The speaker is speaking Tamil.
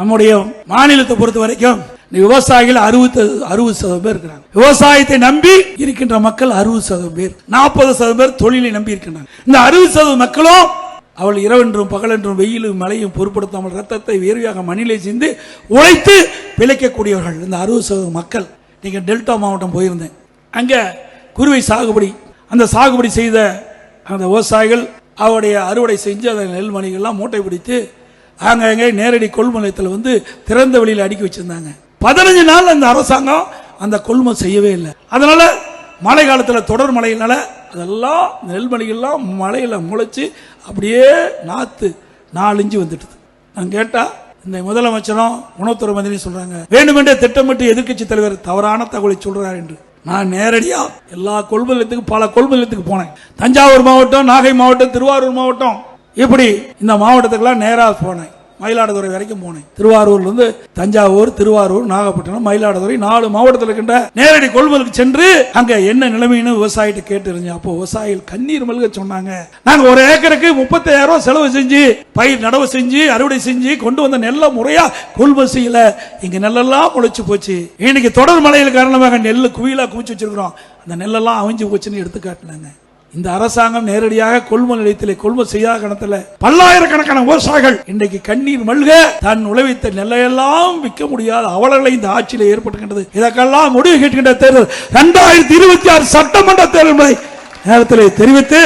நம்முடைய மாநிலத்தை பொறுத்த வரைக்கும் விவசாயிகள் 60% பேர் இருக்கிறாங்க. விவசாயத்தை நம்பி இருக்கின்ற மக்கள் 60% பேர், 40% பேர் தொழிலை நம்பி இருக்கின்றாங்க. இந்த 60% மக்களும் அவள் இரவென்றும் பகலென்றும் வெயிலும் மழையும் பொருட்படுத்தாமல் ரத்தத்தை வேர்வையாக மண்ணிலே சிந்து உழைத்து பிழைக்கக்கூடியவர்கள் இந்த 60% மக்கள். நீங்க டெல்டா மாவட்டம் போயிருந்தேன், அங்க குருவை சாகுபடி, அந்த சாகுபடி செய்த அந்த விவசாயிகள் அவருடைய அறுவடை செஞ்சு அந்த நெல்மணிகள்லாம் மூட்டை பிடித்து அங்கே நேரடி கொள்முதலத்தில் வந்து திறந்த வெளியில் அடுக்கி வச்சிருந்தாங்க. 15 நாள் அந்த அரசாங்கம் அந்த கொள்முதல் செய்யவே இல்லை. அதனால மழை காலத்தில் தொடர் மழையினால அதெல்லாம் நெல்மணிகள்லாம் மழையில முளைச்சு அப்படியே நாத்து 4 இன்ச்சு வந்துட்டு. நான் கேட்டா இந்த முதலமைச்சரும் உணவுத்துறை மந்திரியும் சொல்றாங்க வேண்டுமென்றே திட்டமிட்டு எதிர்க்கட்சி தலைவர் தவறான தகவலை சொல்றார் என்று. நான் நேரடியா எல்லா கொள்முதலத்துக்கு பல கொள்முதலத்துக்கு போனேன். தஞ்சாவூர் மாவட்டம், நாகை மாவட்டம், திருவாரூர் மாவட்டம், இப்படி இந்த மாவட்டத்துக்கெல்லாம் நேராக போனேன். மயிலாடுதுறை வரைக்கும் போனேன். திருவாரூர்ல இருந்து தஞ்சாவூர், திருவாரூர், நாகப்பட்டினம், மயிலாடுதுறை 4 மாவட்டத்தில் இருக்கின்ற நேரடி கொள்முதலுக்கு சென்று அங்க என்ன நிலைமைன்னு விவசாயிட்டு கேட்டு இருந்தேன். அப்போ விவசாயிகள் கண்ணீர் மல்க சொன்னாங்க, நாங்க 1 ஏக்கருக்கு 35,000 ரூபாய் செலவு செஞ்சு பயிர் நடவு செஞ்சு அறுவடை செஞ்சு கொண்டு வந்த நெல்லை முறையா கொள்முதல் செய்யல, இங்க நெல்லெல்லாம் முளைச்சு போச்சு. இன்னைக்கு தொடர் மழையில் காரணமாக நெல்லு குவியலா குவிச்சு வச்சிருக்கிறோம், அந்த நெல்லெல்லாம் அவிஞ்சு போச்சுன்னு எடுத்து காட்டினாங்க. இந்த அரசாங்கம் நேரடியாக கொள்முதல் நிலையத்திலே கொள்முதல் செய்யாத கணத்துல பல்லாயிரக்கணக்கான விவசாயிகள் இன்றைக்கு கண்ணீர் மல்க தன் உழைத்த நெல்லையெல்லாம் விற்க முடியாத அவலங்களை இந்த ஆட்சியில் ஏற்பட்டுகின்றது. இதற்கெல்லாம் முடிவு கேட்கின்ற தேர்தல் 2026 சட்டமன்ற தேர்தல் நேரத்தில் தெரிவித்து